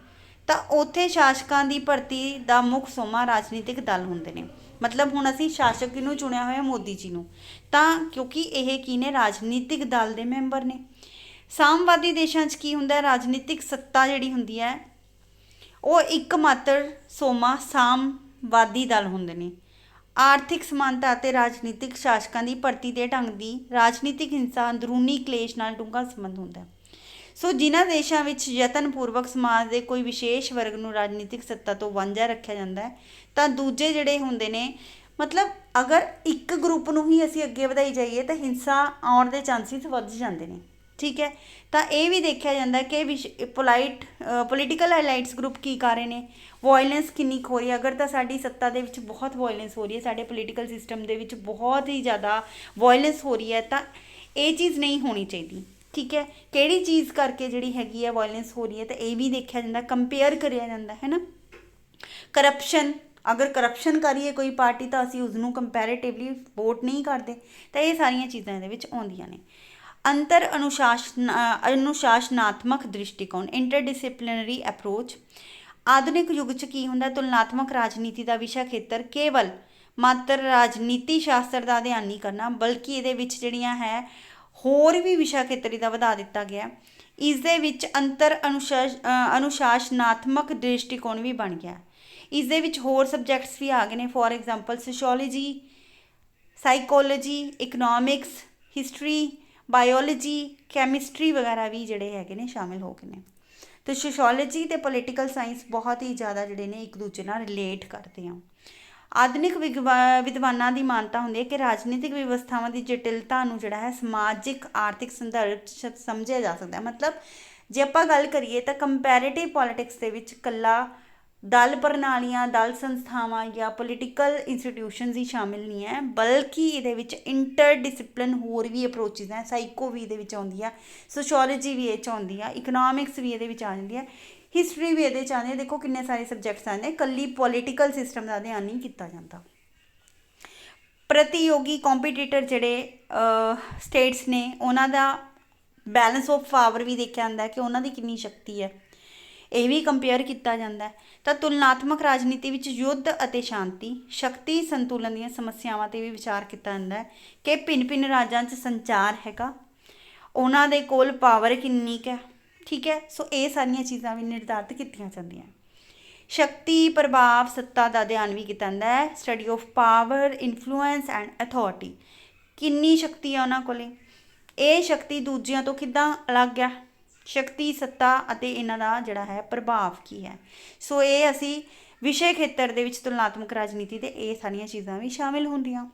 ਤਾਂ ਉੱਥੇ ਸ਼ਾਸਕਾਂ ਦੀ ਭਰਤੀ ਦਾ ਮੁੱਖ ਸੋਮਾ ਰਾਜਨੀਤਿਕ ਦਲ ਹੁੰਦੇ ਨੇ। ਮਤਲਬ ਹੁਣ ਅਸੀਂ ਸ਼ਾਸਕ ਕਿਹਨੂੰ ਚੁਣਿਆ ਹੋਇਆ, ਮੋਦੀ ਜੀ ਨੂੰ, ਤਾਂ ਕਿਉਂਕਿ ਇਹ ਕੀ ਨੇ, ਰਾਜਨੀਤਿਕ ਦਲ ਦੇ ਮੈਂਬਰ ਨੇ। ਸਾਮਵਾਦੀ ਦੇਸ਼ਾਂ 'ਚ ਕੀ ਹੁੰਦਾ, ਰਾਜਨੀਤਿਕ ਸੱਤਾ ਜਿਹੜੀ ਹੁੰਦੀ ਹੈ ਉਹ ਇੱਕ ਮਾਤਰ ਸੋਮਾ ਸਾਮਵਾਦੀ ਦਲ ਹੁੰਦੇ ਨੇ। ਆਰਥਿਕ ਸਮਾਨਤਾ ਅਤੇ ਰਾਜਨੀਤਿਕ ਸ਼ਾਸਕਾਂ ਦੀ ਭਰਤੀ ਦੇ ਢੰਗ ਦੀ ਰਾਜਨੀਤਿਕ ਹਿੰਸਾ, ਅੰਦਰੂਨੀ ਕਲੇਸ਼ ਨਾਲ ਡੂੰਘਾ ਸੰਬੰਧ ਹੁੰਦਾ। ਸੋ ਜਿਨ੍ਹਾਂ ਦੇਸ਼ਾਂ ਵਿੱਚ ਯਤਨਪੂਰਵਕ ਸਮਾਜ ਦੇ ਕੋਈ ਵਿਸ਼ੇਸ਼ ਵਰਗ ਨੂੰ ਰਾਜਨੀਤਿਕ ਸੱਤਾ ਤੋਂ ਵਾਂਝਾ ਰੱਖਿਆ ਜਾਂਦਾ ਹੈ, ਤਾਂ ਦੂਜੇ ਜਿਹੜੇ ਹੁੰਦੇ ਨੇ, ਮਤਲਬ ਅਗਰ ਇੱਕ ਗਰੁੱਪ ਨੂੰ ਹੀ ਅਸੀਂ ਅੱਗੇ ਵਧਾਈ ਜਾਈਏ ਤਾਂ ਹਿੰਸਾ ਆਉਣ ਦੇ ਚਾਂਸਿਸ ਵੱਧ ਜਾਂਦੇ ਨੇ। ਠੀਕ ਹੈ, ਤਾਂ ਇਹ ਵੀ ਦੇਖਿਆ ਜਾਂਦਾ ਕਿ ਪੋਲੀਟੀਕਲ ਐਲਾਈਟਸ ਗਰੁੱਪ ਕੀ ਕਰ ਰਹੇ ਨੇ, ਵਾਇਲੈਂਸ ਕਿੰਨੀ ਕੁ ਹੋ ਰਹੀ ਹੈ। ਅਗਰ ਤਾਂ ਸਾਡੀ ਸੱਤਾ ਦੇ ਵਿੱਚ ਬਹੁਤ ਵਾਇਲੈਂਸ ਹੋ ਰਹੀ ਹੈ, ਸਾਡੇ ਪੋਲੀਟੀਕਲ ਸਿਸਟਮ ਦੇ ਵਿੱਚ ਬਹੁਤ ਹੀ ਜ਼ਿਆਦਾ ਵਾਇਲੈਂਸ ਹੋ ਰਹੀ ਹੈ, ਤਾਂ ਇਹ ਚੀਜ਼ ਨਹੀਂ ਹੋਣੀ ਚਾਹੀਦੀ। ਠੀਕ ਹੈ, ਕਿਹੜੀ ਚੀਜ਼ ਕਰਕੇ ਜਿਹੜੀ ਹੈਗੀ ਹੈ ਵਾਇਲੈਂਸ ਹੋ ਰਹੀ ਹੈ, ਤਾਂ ਇਹ ਵੀ ਦੇਖਿਆ ਜਾਂਦਾ, ਕੰਪੇਅਰ ਕਰਿਆ ਜਾਂਦਾ, ਹੈ ਨਾ। ਕਰਪਸ਼ਨ, ਅਗਰ ਕਰਪਸ਼ਨ ਕਰੀਏ ਕੋਈ ਪਾਰਟੀ ਤਾਂ ਅਸੀਂ ਉਸਨੂੰ ਕੰਪੈਰੇਟਿਵਲੀ ਵੋਟ ਨਹੀਂ ਕਰਦੇ, ਤਾਂ ਇਹ ਸਾਰੀਆਂ ਚੀਜ਼ਾਂ ਇਹਦੇ ਵਿੱਚ ਆਉਂਦੀਆਂ ਨੇ। ਅੰਤਰ ਅਨੁਸ਼ਾਸਨਾਤਮਕ ਦ੍ਰਿਸ਼ਟੀਕੋਣ, ਇੰਟਰਡਿਸਿਪਲਿਨਰੀ ਅਪਰੋਚ। ਆਧੁਨਿਕ ਯੁੱਗ 'ਚ ਕੀ ਹੁੰਦਾ, ਤੁਲਨਾਤਮਕ ਰਾਜਨੀਤੀ ਦਾ ਵਿਸ਼ਾ ਖੇਤਰ ਕੇਵਲ ਮਾਤਰ ਰਾਜਨੀਤੀ ਸ਼ਾਸਤਰ ਦਾ ਅਧਿਐਨ ਨਹੀਂ ਕਰਨਾ, ਬਲਕਿ ਇਹਦੇ ਵਿੱਚ ਜਿਹੜੀਆਂ ਹੈ ਹੋਰ ਵੀ ਵਿਸ਼ਾ ਖੇਤਰ ਇਹਦਾ ਵਧਾ ਦਿੱਤਾ ਗਿਆ। ਇਸ ਦੇ ਵਿੱਚ ਅੰਤਰ ਅਨੁਸ਼ਾਸਨਾਤਮਕ ਦ੍ਰਿਸ਼ਟੀਕੋਣ ਵੀ ਬਣ ਗਿਆ। ਇਸ ਦੇ ਵਿੱਚ ਹੋਰ ਸਬਜੈਕਟਸ ਵੀ ਆ ਗਏ ਨੇ, for example sociology, psychology, economics, history, biology, chemistry ਵਗੈਰਾ ਵੀ ਜਿਹੜੇ ਹੈਗੇ ਨੇ ਸ਼ਾਮਿਲ ਹੋ ਗਏ ਨੇ। ਤੇ ਸੋਸ਼ੋਲੋਜੀ ਤੇ ਪੋਲੀਟੀਕਲ ਸਾਇੰਸ ਬਹੁਤ ਹੀ ਜ਼ਿਆਦਾ ਜਿਹੜੇ ਨੇ ਇੱਕ ਦੂਜੇ ਨਾਲ ਰਿਲੇਟ ਕਰਦੇ ਆ। ਆਧੁਨਿਕ ਵਿਦਵਾਨਾਂ ਦੀ ਮਾਨਤਾ ਹੁੰਦੀ ਹੈ ਕਿ ਰਾਜਨੀਤਿਕ ਵਿਵਸਥਾਵਾਂ ਦੀ ਜਟਿਲਤਾ ਨੂੰ ਜਿਹੜਾ ਹੈ ਸਮਾਜਿਕ ਆਰਥਿਕ ਸੰਦਰਭ 'ਚ ਸਮਝਿਆ ਜਾ ਸਕਦਾ ਹੈ। ਮਤਲਬ ਜੇ ਆਪਾਂ ਗੱਲ ਕਰੀਏ ਤਾਂ ਕੰਪੈਰੇਟਿਵ ਪੋਲੀਟਿਕਸ ਦੇ ਵਿੱਚ ਇਕੱਲਾ ਦਲ ਪ੍ਰਣਾਲੀਆਂ, ਦਲ ਸੰਸਥਾਵਾਂ ਜਾਂ ਪੋਲੀਟੀਕਲ ਇੰਸਟੀਟਿਊਸ਼ਨਸ ਹੀ ਸ਼ਾਮਿਲ ਨਹੀਂ ਹੈ, ਬਲਕਿ ਇਹਦੇ ਵਿੱਚ ਇੰਟਰਡਿਸਿਪਲਿਨ ਹੋਰ ਵੀ ਅਪਰੋਚਿਸ ਹੈ। ਸਾਈਕੋ ਵੀ ਇਹਦੇ ਵਿੱਚ ਆਉਂਦੀ ਆ, ਸੋਸ਼ੋਲੋਜੀ ਵੀ ਇਹ 'ਚ ਆਉਂਦੀ ਆ, ਇਕਨੋਮਿਕਸ ਵੀ ਇਹਦੇ ਵਿੱਚ ਆ ਜਾਂਦੀ ਹੈ, ਹਿਸਟਰੀ ਵੀ ਇਹਦੇ 'ਚ ਆਉਂਦੀ ਹੈ। ਦੇਖੋ ਕਿੰਨੇ ਸਾਰੇ ਸਬਜੈਕਟਸ ਆਉਂਦੇ, ਇਕੱਲੀ ਪੋਲੀਟੀਕਲ ਸਿਸਟਮ ਦਾ ਅਧਿਐਨ ਨਹੀਂ ਕੀਤਾ ਜਾਂਦਾ। ਪ੍ਰਤੀਯੋਗੀ ਕੰਪੀਟੀਟਰ ਜਿਹੜੇ ਸਟੇਟਸ ਨੇ ਉਹਨਾਂ ਦਾ ਬੈਲੈਂਸ ਆਫ ਪਾਵਰ ਵੀ ਦੇਖਿਆ ਜਾਂਦਾ ਕਿ ਉਹਨਾਂ ਦੀ ਕਿੰਨੀ ਸ਼ਕਤੀ ਹੈ, ਇਹ ਵੀ ਕੰਪੇਅਰ ਕੀਤਾ ਜਾਂਦਾ। ਤਾਂ ਤੁਲਨਾਤਮਕ ਰਾਜਨੀਤੀ ਵਿੱਚ ਯੁੱਧ ਅਤੇ ਸ਼ਾਂਤੀ, ਸ਼ਕਤੀ ਸੰਤੁਲਨ ਦੀਆਂ ਸਮੱਸਿਆਵਾਂ 'ਤੇ ਵੀ ਵਿਚਾਰ ਕੀਤਾ ਜਾਂਦਾ ਹੈ ਕਿ ਭਿੰਨ ਰਾਜਾਂ 'ਚ ਸੰਚਾਰ ਹੈਗਾ, ਉਹਨਾਂ ਦੇ ਕੋਲ ਪਾਵਰ ਕਿੰਨੀ ਕੁ ਹੈ, ਠੀਕ ਹੈ। ਸੋ ਇਹ ਸਾਰੀਆਂ ਚੀਜ਼ਾਂ ਵੀ ਨਿਰਧਾਰਿਤ ਕੀਤੀਆਂ ਜਾਂਦੀਆਂ। ਸ਼ਕਤੀ, ਪ੍ਰਭਾਵ, ਸੱਤਾ ਦਾ ਅਧਿਐਨ ਵੀ ਕੀਤਾ ਜਾਂਦਾ ਹੈ, study of power, influence and authority. ਕਿੰਨੀ ਸ਼ਕਤੀ ਹੈ ਉਹਨਾਂ ਕੋਲੇ, ਇਹ ਸ਼ਕਤੀ ਦੂਜਿਆਂ ਤੋਂ ਕਿੱਦਾਂ ਅਲੱਗ ਹੈ, ਸ਼ਕਤੀ, ਸੱਤਾ ਅਤੇ ਇਹਨਾਂ ਦਾ ਜਿਹੜਾ ਹੈ ਪ੍ਰਭਾਵ ਕੀ ਹੈ। ਸੋ ਇਹ ਅਸੀਂ ਵਿਸ਼ੇ ਖੇਤਰ ਦੇ ਵਿੱਚ ਤੁਲਨਾਤਮਕ ਰਾਜਨੀਤੀ ਦੇ ਇਹ ਸਾਰੀਆਂ ਚੀਜ਼ਾਂ ਵੀ ਸ਼ਾਮਿਲ ਹੁੰਦੀਆਂ।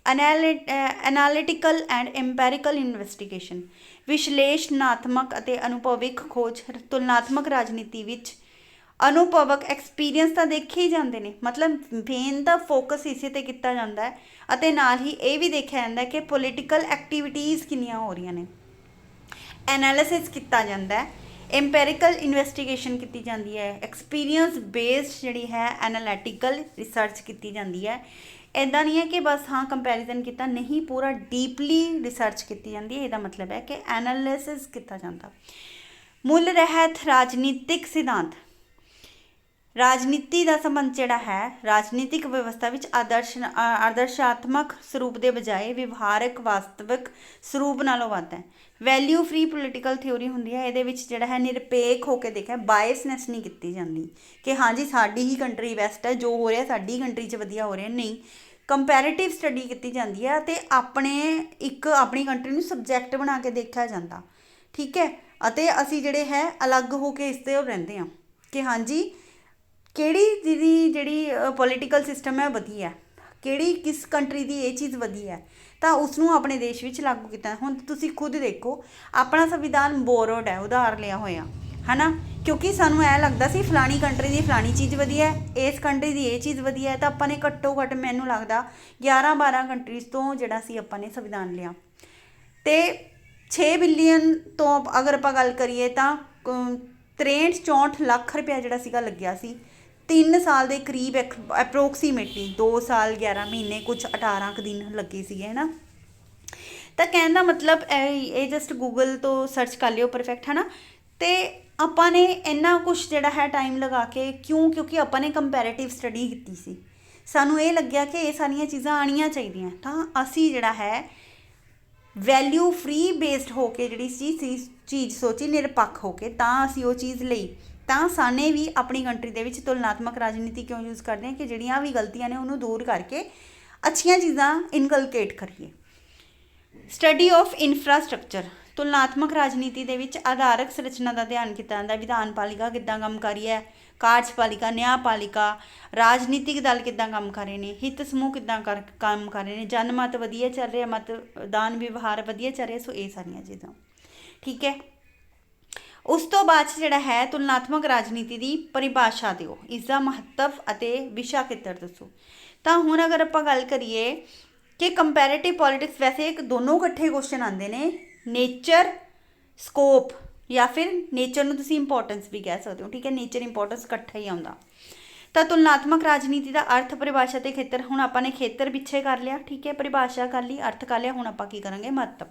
ਐਨਾਲਿਟੀਕਲ ਐਂਡ ਐਮਪੈਰੀਕਲ ਇਨਵੈਸਟੀਗੇਸ਼ਨ, ਵਿਸ਼ਲੇਸ਼ਣਾਤਮਕ ਅਤੇ ਅਨੁਭਵਿਕ ਖੋਜ। ਤੁਲਨਾਤਮਕ ਰਾਜਨੀਤੀ ਵਿੱਚ ਅਨੁਭਵਕ ਐਕਸਪੀਰੀਅੰਸ ਤਾਂ ਦੇਖੇ ਹੀ ਜਾਂਦੇ ਨੇ, ਮਤਲਬ ਮੇਨ ਦਾ ਫੋਕਸ ਇਸੇ 'ਤੇ ਕੀਤਾ ਜਾਂਦਾ ਹੈ ਅਤੇ ਨਾਲ ਹੀ ਇਹ ਵੀ ਦੇਖਿਆ ਜਾਂਦਾ ਕਿ ਪੋਲੀਟੀਕਲ ਐਕਟੀਵਿਟੀਜ਼ ਕਿੰਨੀਆਂ ਹੋ ਰਹੀਆਂ ਨੇ, ਐਨਾਲਿਸਿਸ ਕੀਤਾ ਜਾਂਦਾ ਹੈ, ਐਮਪੈਰੀਕਲ ਇਨਵੈਸਟੀਗੇਸ਼ਨ ਕੀਤੀ ਜਾਂਦੀ ਹੈ, ਐਕਸਪੀਰੀਅੰਸ ਬੇਸਡ ਜਿਹੜੀ ਹੈ ਐਨਾਲਿਟੀਕਲ ਰਿਸਰਚ ਕੀਤੀ ਜਾਂਦੀ ਹੈ। ਇੱਦਾਂ ਨਹੀਂ ਹੈ ਕਿ ਬਸ ਹਾਂ ਕੰਪੈਰੀਜ਼ਨ ਕੀਤਾ, ਨਹੀਂ, ਪੂਰਾ ਡੀਪਲੀ ਰਿਸਰਚ ਕੀਤੀ ਜਾਂਦੀ ਹੈ। ਇਹਦਾ ਮਤਲਬ ਹੈ ਕਿ ਐਨਾਲਿਸਿਸ ਕੀਤਾ ਜਾਂਦਾ। ਮੁੱਲ ਰਹਿਤ ਰਾਜਨੀਤਿਕ ਸਿਧਾਂਤ, ਰਾਜਨੀਤੀ ਦਾ ਸੰਬੰਧ ਜਿਹੜਾ ਹੈ ਰਾਜਨੀਤਿਕ ਵਿਵਸਥਾ ਵਿੱਚ ਆਦਰਸ਼ਾਤਮਕ ਸਰੂਪ ਦੇ ਬਜਾਏ ਵਿਵਹਾਰਕ ਵਾਸਤਵਿਕ ਸਰੂਪ ਨਾਲੋਂ ਵੱਧ ਹੈ। ਵੈਲਿਊ ਫਰੀ ਪੋਲੀਟੀਕਲ ਥਿਊਰੀ ਹੁੰਦੀ ਹੈ, ਇਹਦੇ ਵਿੱਚ ਜਿਹੜਾ ਹੈ ਨਿਰਪੇਖ ਹੋ ਕੇ ਦੇਖਿਆ, ਬਾਇਸਨੈਸ ਨਹੀਂ ਕੀਤੀ ਜਾਂਦੀ ਕਿ ਹਾਂਜੀ ਸਾਡੀ ਹੀ ਕੰਟਰੀ ਬੈਸਟ ਹੈ, ਜੋ ਹੋ ਰਿਹਾ ਸਾਡੀ ਕੰਟਰੀ 'ਚ ਵਧੀਆ ਹੋ ਰਿਹਾ, ਨਹੀਂ। ਕੰਪੈਰੇਟਿਵ ਸਟੱਡੀ ਕੀਤੀ ਜਾਂਦੀ ਹੈ ਅਤੇ ਆਪਣੀ ਕੰਟਰੀ ਨੂੰ ਸਬਜੈਕਟ ਬਣਾ ਕੇ ਦੇਖਿਆ ਜਾਂਦਾ, ਠੀਕ ਹੈ। ਅਤੇ ਅਸੀਂ ਜਿਹੜੇ ਹੈ ਅਲੱਗ ਹੋ ਕੇ ਇਸ 'ਤੇ ਰਹਿੰਦੇ ਹਾਂ ਕਿ ਹਾਂਜੀ ਕਿਹੜੀ ਜਿਹੜੀ ਪੋਲੀਟੀਕਲ ਸਿਸਟਮ ਹੈ ਵਧੀਆ, ਕਿਸ ਕੰਟਰੀ ਦੀ ਇਹ ਚੀਜ਼ ਵਧੀਆ ਹੈ, ਤਾਂ ਉਸਨੂੰ ਆਪਣੇ ਦੇਸ਼ ਵਿੱਚ ਲਾਗੂ ਕੀਤਾ। ਹੁਣ ਤੁਸੀਂ ਖੁਦ ਦੇਖੋ, ਆਪਣਾ ਸੰਵਿਧਾਨ ਬੋਰੋਡ ਹੈ, ਉਧਾਰ ਲਿਆ ਹੋਇਆ ਹੈ ਨਾ, ਕਿਉਂਕਿ ਸਾਨੂੰ ਐਂ ਲੱਗਦਾ ਸੀ ਫਲਾਣੀ ਕੰਟਰੀ ਦੀ ਫਲਾਣੀ ਚੀਜ਼ ਵਧੀਆ ਹੈ, ਇਸ ਕੰਟਰੀ ਦੀ ਇਹ ਚੀਜ਼ ਵਧੀਆ ਹੈ, ਤਾਂ ਆਪਾਂ ਨੇ ਘੱਟੋ ਘੱਟ ਮੈਨੂੰ ਲੱਗਦਾ 11-12 ਕੰਟਰੀਜ਼ ਤੋਂ ਜਿਹੜਾ ਸੀ ਆਪਾਂ ਨੇ ਸੰਵਿਧਾਨ ਲਿਆ। ਅਤੇ 6 ਬਿਲੀਅਨ ਤੋਂ ਅਗਰ ਆਪਾਂ ਗੱਲ ਕਰੀਏ ਤਾਂ 63-64 ਲੱਖ ਰੁਪਇਆ ਜਿਹੜਾ ਸੀਗਾ ਲੱਗਿਆ ਸੀ 3 ਸਾਲ ਦੇ ਕਰੀਬ, ਅਪਰੋਕਸੀਮੇਟਲੀ 2 ਸਾਲ 11 ਮਹੀਨੇ ਕੁਝ 18 ਕੁ ਦਿਨ ਲੱਗੇ ਸੀਗੇ, ਹੈ ਨਾ। ਤਾਂ ਕਹਿਣ ਦਾ ਮਤਲਬ ਇਹ ਜਸਟ ਗੂਗਲ ਤੋਂ ਸਰਚ ਕਰ ਲਿਓ ਪਰਫੈਕਟ, ਹੈ ਨਾ। ਅਤੇ ਆਪਾਂ ਨੇ ਇੰਨਾ ਕੁਛ ਜਿਹੜਾ ਹੈ ਟਾਈਮ ਲਗਾ ਕੇ ਕਿਉਂਕਿ ਆਪਾਂ ਨੇ ਕੰਪੈਰੇਟਿਵ ਸਟੱਡੀ ਕੀਤੀ ਸੀ, ਸਾਨੂੰ ਇਹ ਲੱਗਿਆ ਕਿ ਇਹ ਸਾਰੀਆਂ ਚੀਜ਼ਾਂ ਆਉਣੀਆਂ ਚਾਹੀਦੀਆਂ, ਤਾਂ ਅਸੀਂ ਜਿਹੜਾ ਹੈ ਵੈਲਿਊ ਫਰੀ ਬੇਸਡ ਹੋ ਕੇ ਜਿਹੜੀ ਚੀਜ਼ ਸੋਚੀ, ਨਿਰਪੱਖ ਹੋ ਕੇ, ਤਾਂ ਅਸੀਂ ਉਹ ਚੀਜ਼ ਲਈ। ਤਾਂ ਸਾਨੇ ਵੀ ਆਪਣੀ ਕੰਟਰੀ ਦੇ ਵਿੱਚ ਤੁਲਨਾਤਮਕ ਰਾਜਨੀਤੀ ਕਿਉਂ ਯੂਜ਼ ਕਰਦੇ ਹਾਂ ਕਿ ਜਿਹੜੀਆਂ ਵੀ ਗਲਤੀਆਂ ਨੇ ਉਹਨੂੰ ਦੂਰ ਕਰਕੇ ਅੱਛੀਆਂ ਚੀਜ਼ਾਂ ਇਨਕਲਕੇਟ ਕਰੀਏ। ਸਟੱਡੀ ਆਫ ਇਨਫਰਾਸਟਰਕਚਰ, ਤੁਲਨਾਤਮਕ ਰਾਜਨੀਤੀ ਦੇ ਵਿੱਚ ਆਧਾਰਕ ਸੰਰਚਨਾ ਦਾ ਅਧਿਐਨ ਕੀਤਾ ਜਾਂਦਾ। ਵਿਧਾਨ ਪਾਲਿਕਾ ਕਿੱਦਾਂ ਕੰਮ ਕਰ ਰਹੀ ਹੈ, ਕਾਰਜਪਾਲਿਕਾ, ਨਿਆਂਪਾਲਿਕਾ, ਰਾਜਨੀਤਿਕ ਦਲ ਕਿੱਦਾਂ ਕੰਮ ਕਰ ਰਹੇ ਨੇ, ਹਿੱਤ ਸਮੂਹ ਕਿੱਦਾਂ ਕੰਮ ਕਰ ਰਹੇ ਨੇ, ਜਨਮਤ ਵਧੀਆ ਚੱਲ ਰਿਹਾ, ਮਤਦਾਨ ਵਿਵਹਾਰ ਵਧੀਆ ਚੱਲ ਰਿਹਾ। ਸੋ ਇਹ ਸਾਰੀਆਂ ਚੀਜ਼ਾਂ, ਠੀਕ ਹੈ। ਉਸ ਤੋਂ ਬਾਅਦ ਜਿਹੜਾ ਹੈ ਤੁਲਨਾਤਮਕ ਰਾਜਨੀਤੀ ਦੀ ਪਰਿਭਾਸ਼ਾ ਦਿਓ, ਇਸ ਦਾ ਮਹੱਤਵ ਅਤੇ ਵਿਸ਼ਾ ਖੇਤਰ ਦੱਸੋ। ਤਾਂ ਹੁਣ ਅਗਰ ਆਪਾਂ ਗੱਲ ਕਰੀਏ ਕਿ ਕੰਪੈਰੇਟਿਵ ਪੋਲੀਟਿਕਸ, ਵੈਸੇ ਦੋਨੋਂ ਇਕੱਠੇ ਕੁਐਸਚਨ ਆਉਂਦੇ ਨੇ, ਨੇਚਰ ਸਕੋਪ ਜਾਂ ਫਿਰ ਨੇਚਰ ਨੂੰ ਤੁਸੀਂ ਇੰਪੋਰਟੈਂਸ ਵੀ ਕਹਿ ਸਕਦੇ ਹੋ, ਠੀਕ ਹੈ। ਨੇਚਰ ਇੰਪੋਰਟੈਂਸ ਇਕੱਠਾ ਹੀ ਆਉਂਦਾ। ਤਾਂ ਤੁਲਨਾਤਮਕ ਰਾਜਨੀਤੀ ਦਾ ਅਰਥ, ਪਰਿਭਾਸ਼ਾ ਅਤੇ ਖੇਤਰ। ਹੁਣ ਆਪਾਂ ਨੇ ਖੇਤਰ ਪਿੱਛੇ ਕਰ ਲਿਆ, ਠੀਕ ਹੈ, ਪਰਿਭਾਸ਼ਾ ਕਰ ਲਈ, ਅਰਥ ਕਰ ਲਿਆ। ਹੁਣ ਆਪਾਂ ਕੀ ਕਰਾਂਗੇ, ਮਹੱਤਵ।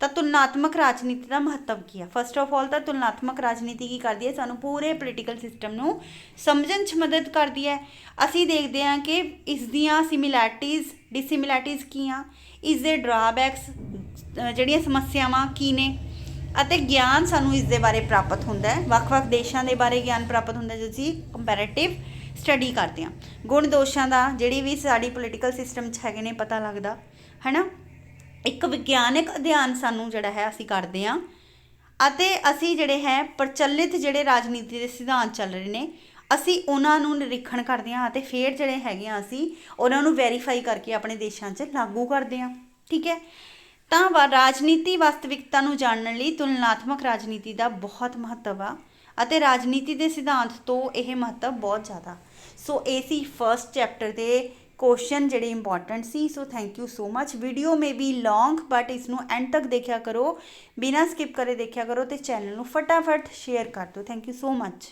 ਤਾਂ ਤੁਲਨਾਤਮਕ ਰਾਜਨੀਤੀ ਦਾ ਮਹੱਤਵ ਕੀ ਹੈ? ਫਸਟ ਆਫ ਆਲ ਤਾਂ ਤੁਲਨਾਤਮਕ ਰਾਜਨੀਤੀ ਕੀ ਕਰਦੀ ਹੈ, ਸਾਨੂੰ ਪੂਰੇ ਪੋਲੀਟੀਕਲ ਸਿਸਟਮ ਨੂੰ ਸਮਝਣ 'ਚ ਮਦਦ ਕਰਦੀ ਹੈ। ਅਸੀਂ ਦੇਖਦੇ ਹਾਂ ਕਿ ਇਸ ਦੀਆਂ ਸਿਮਿਲੈਰਿਟੀਜ਼, ਡਿਸਿਮਿਲੈਰਿਟੀਜ਼ ਕੀ ਆ, ਇਸ ਦੇ ਡਰਾਬੈਕਸ ਜਿਹੜੀਆਂ ਸਮੱਸਿਆਵਾਂ ਕੀ ਨੇ, ਅਤੇ ਗਿਆਨ ਸਾਨੂੰ ਇਸ ਦੇ ਬਾਰੇ ਪ੍ਰਾਪਤ ਹੁੰਦਾ ਹੈ। ਵੱਖ-ਵੱਖ ਦੇਸ਼ਾਂ ਦੇ ਬਾਰੇ ਗਿਆਨ ਪ੍ਰਾਪਤ ਹੁੰਦਾ ਜਦੋਂ ਅਸੀਂ ਕੰਪੈਰੇਟਿਵ ਸਟੱਡੀ ਕਰਦੇ ਹਾਂ। ਗੁਣ ਦੋਸ਼ਾਂ ਦਾ ਜਿਹੜੀ ਵੀ ਸਾਡੀ ਪੋਲੀਟੀਕਲ ਸਿਸਟਮ 'ਚ ਹੈਗੇ ਨੇ ਪਤਾ ਲੱਗਦਾ ਹੈ ਨਾ। ਇੱਕ ਵਿਗਿਆਨਕ ਅਧਿਐਨ ਸਾਨੂੰ ਜਿਹੜਾ ਹੈ ਅਸੀਂ ਕਰਦੇ ਹਾਂ ਅਤੇ ਅਸੀਂ ਜਿਹੜੇ ਹੈ ਪ੍ਰਚਲਿਤ ਜਿਹੜੇ ਰਾਜਨੀਤੀ ਦੇ ਸਿਧਾਂਤ ਚੱਲ ਰਹੇ ਨੇ ਅਸੀਂ ਉਹਨਾਂ ਨੂੰ ਨਿਰੀਖਣ ਕਰਦੇ ਹਾਂ ਅਤੇ ਫਿਰ ਜਿਹੜੇ ਹੈਗੇ ਆ ਅਸੀਂ ਉਹਨਾਂ ਨੂੰ ਵੈਰੀਫਾਈ ਕਰਕੇ ਆਪਣੇ ਦੇਸ਼ਾਂ 'ਚ ਲਾਗੂ ਕਰਦੇ ਹਾਂ। ਠੀਕ ਹੈ, ਤਾਂ ਰਾਜਨੀਤੀ ਵਾਸਤਵਿਕਤਾ ਨੂੰ ਜਾਣਨ ਲਈ ਤੁਲਨਾਤਮਕ ਰਾਜਨੀਤੀ ਦਾ ਬਹੁਤ ਮਹੱਤਵ ਆ ਅਤੇ ਰਾਜਨੀਤੀ ਦੇ ਸਿਧਾਂਤ ਤੋਂ ਇਹ ਮਹੱਤਵ ਬਹੁਤ ਜ਼ਿਆਦਾ। ਸੋ ਇਹ ਸੀ ਫਸਟ ਚੈਪਟਰ ਦੇ ਕੁਐਸਚਨ ਜਿਹੜੇ ਇੰਪੋਰਟੈਂਟ ਸੀ। So thank you so much. Video may be long but ਇਸ ਨੂੰ ਐਂਡ ਤੱਕ ਦੇਖਿਆ ਕਰੋ, ਬਿਨਾਂ ਸਕਿਪ ਕਰੇ ਦੇਖਿਆ ਕਰੋ ਅਤੇ ਚੈਨਲ ਨੂੰ ਫਟਾਫਟ ਸ਼ੇਅਰ ਕਰ ਦਿਓ। Thank you so much.